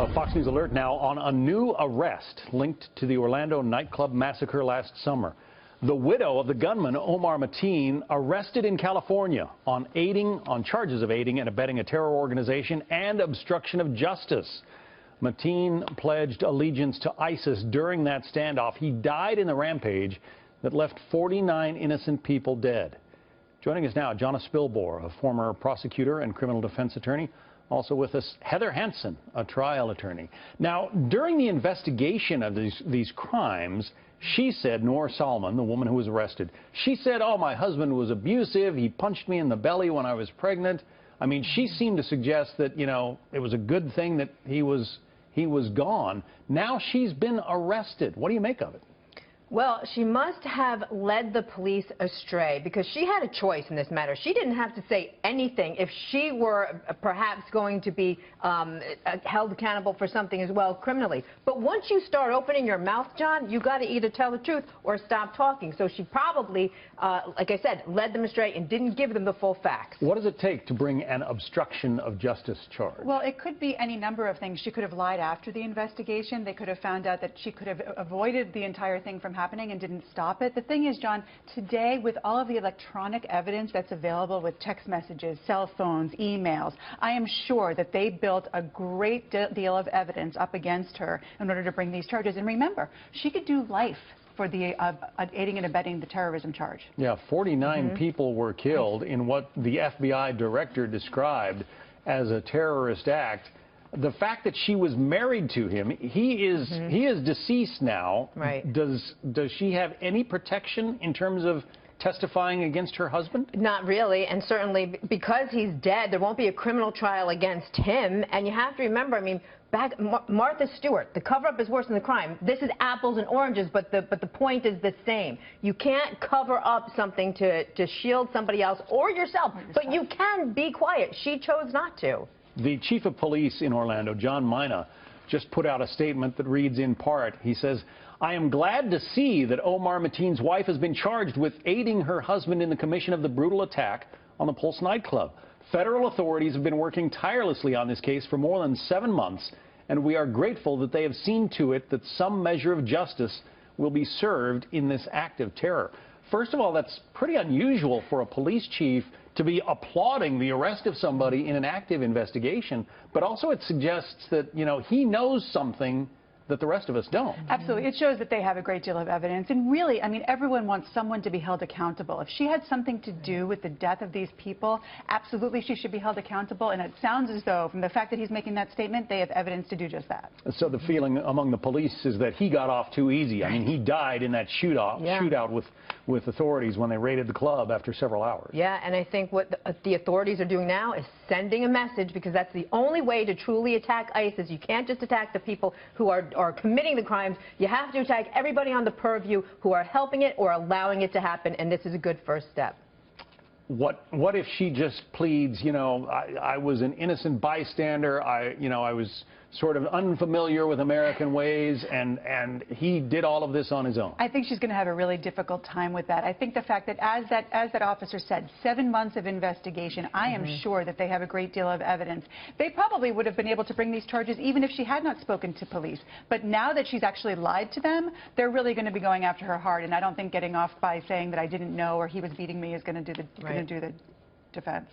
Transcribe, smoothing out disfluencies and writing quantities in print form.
Fox News alert now on a new arrest linked to the Orlando nightclub massacre last summer. The widow of the gunman, Omar Mateen, arrested in California on charges of aiding and abetting a terror organization and obstruction of justice. Mateen pledged allegiance to ISIS during that standoff. He died in the rampage that left 49 innocent people dead. Joining us now, Jonna Spilbor, a former prosecutor and criminal defense attorney. Also with us, Heather Hansen, a trial attorney. Now, during the investigation of these crimes, she said, Noor Salman, the woman who was arrested, she said, oh, my husband was abusive. He punched me in the belly when I was pregnant. I mean, she seemed to suggest that, you know, it was a good thing that he was gone. Now she's been arrested. What do you make of it? Well, she must have led the police astray because she had a choice in this matter. She didn't have to say anything if she were perhaps going to be held accountable for something as well criminally. But once you start opening your mouth, John, you got to either tell the truth or stop talking. So she probably, like I said, led them astray and didn't give them the full facts. What does it take to bring an obstruction of justice charge? Well, it could be any number of things. She could have lied after the investigation. They could have found out that she could have avoided the entire thing from happening and didn't stop it. The thing is, John, today with all of the electronic evidence that's available with text messages, cell phones, emails, I am sure that they built a great deal of evidence up against her in order to bring these charges. And remember, she could do life for the aiding and abetting the terrorism charge. Yeah, 49 people were killed in what the FBI director described as a terrorist act. The fact that she was married to him, he is deceased now. Right. Does she have any protection in terms of testifying against her husband? Not really, and certainly because he's dead, there won't be a criminal trial against him. And you have to remember, I mean, Martha Stewart, the cover-up is worse than the crime. This is apples and oranges, but the point is the same. You can't cover up something to shield somebody else or yourself, but you can be quiet. She chose not to. The chief of police in Orlando, John Mina, just put out a statement that reads in part, he says, I am glad to see that Omar Mateen's wife has been charged with aiding her husband in the commission of the brutal attack on the Pulse nightclub. Federal authorities have been working tirelessly on this case for more than 7 months, and we are grateful that they have seen to it that some measure of justice will be served in this act of terror. First of all, that's pretty unusual for a police chief to be applauding the arrest of somebody in an active investigation, but also it suggests that, you know, he knows something that the rest of us don't. Absolutely. It shows that they have a great deal of evidence. And really, I mean, everyone wants someone to be held accountable. If she had something to do with the death of these people, absolutely she should be held accountable. And it sounds as though, from the fact that he's making that statement, they have evidence to do just that. So the feeling among the police is that he got off too easy. I mean, he died in that shootout with authorities when they raided the club after several hours. Yeah, and I think what the authorities are doing now is sending a message, because that's the only way to truly attack ISIS. You can't just attack the people who are committing the crimes. You have to attack everybody on the purview who are helping it or allowing it to happen, and this is a good first step. What if she just pleads, you know, I was an innocent bystander, I was sort of unfamiliar with American ways, and he did all of this on his own? I think she's going to have a really difficult time with that. I think the fact that, as that officer said, 7 months of investigation, I am sure that they have a great deal of evidence. They probably would have been able to bring these charges even if she had not spoken to police. But now that she's actually lied to them, they're really going to be going after her hard. And I don't think getting off by saying that I didn't know or he was beating me is going to do the defense.